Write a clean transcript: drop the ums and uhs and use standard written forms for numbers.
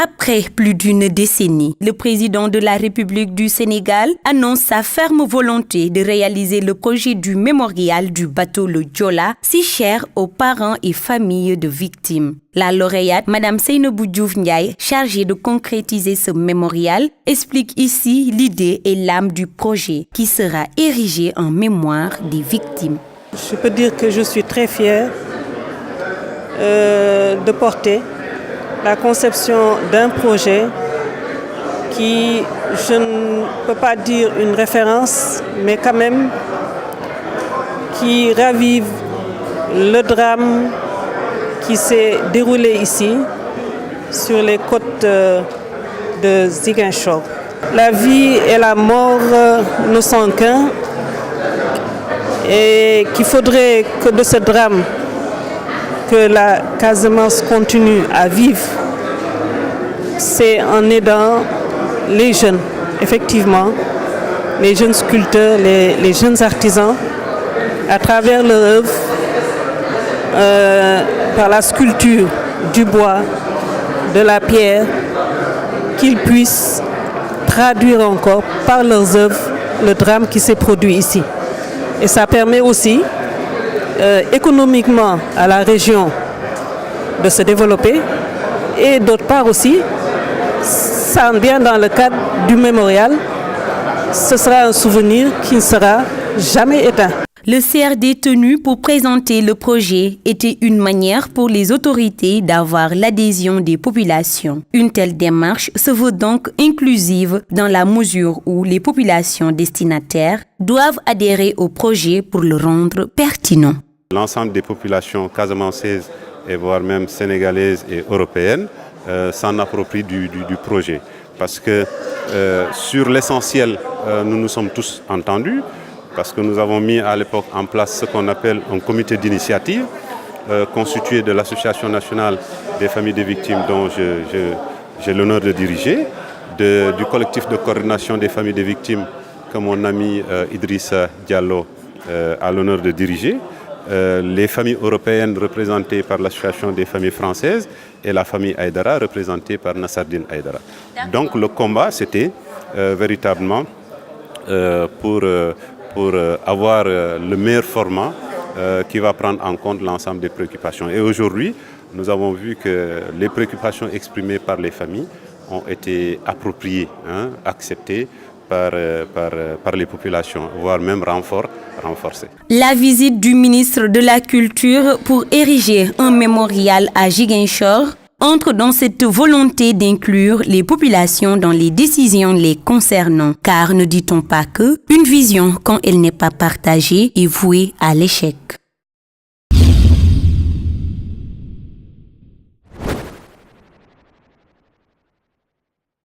Après plus d'une décennie, le président de la République du Sénégal annonce sa ferme volonté de réaliser le projet du mémorial du bateau le Joola, si cher aux parents et familles de victimes. La lauréate, Madame Seynabou Diouf Ndiaye, chargée de concrétiser ce mémorial, explique ici l'idée et l'âme du projet qui sera érigé en mémoire des victimes. Je peux dire que je suis très fière de porter la conception d'un projet qui, je ne peux pas dire une référence, mais quand même qui ravive le drame qui s'est déroulé ici, sur les côtes de Ziguinchor. La vie et la mort ne sont qu'un, et qu'il faudrait que de ce drame, que la Casamance continue à vivre, c'est en aidant les jeunes, effectivement, les jeunes sculpteurs, les jeunes artisans, à travers leur œuvre, par la sculpture du bois, de la pierre, qu'ils puissent traduire encore par leurs œuvres le drame qui s'est produit ici. Et ça permet aussi économiquement à la région de se développer, et d'autre part aussi, ça vient dans le cadre du mémorial, ce sera un souvenir qui ne sera jamais éteint. Le CRD tenu pour présenter le projet était une manière pour les autorités d'avoir l'adhésion des populations. Une telle démarche se veut donc inclusive dans la mesure où les populations destinataires doivent adhérer au projet pour le rendre pertinent. L'ensemble des populations casamançaises et voire même sénégalaises et européennes s'en approprient du projet. Parce que sur l'essentiel, nous nous sommes tous entendus, parce que nous avons mis à l'époque en place ce qu'on appelle un comité d'initiative constitué de l'Association nationale des familles des victimes dont j'ai l'honneur de diriger, du collectif de coordination des familles des victimes que mon ami Idrissa Diallo a l'honneur de diriger, les familles européennes représentées par l'Association des familles françaises et la famille Aïdara représentée par Nassardine Aïdara. Donc le combat, c'était véritablement pour avoir le meilleur format qui va prendre en compte l'ensemble des préoccupations. Et aujourd'hui, nous avons vu que les préoccupations exprimées par les familles ont été appropriées, acceptées par les populations, voire même renforcées. La visite du ministre de la Culture pour ériger un mémorial à Ziguinchor entre dans cette volonté d'inclure les populations dans les décisions les concernant. Car ne dit-on pas que une vision, quand elle n'est pas partagée, est vouée à l'échec.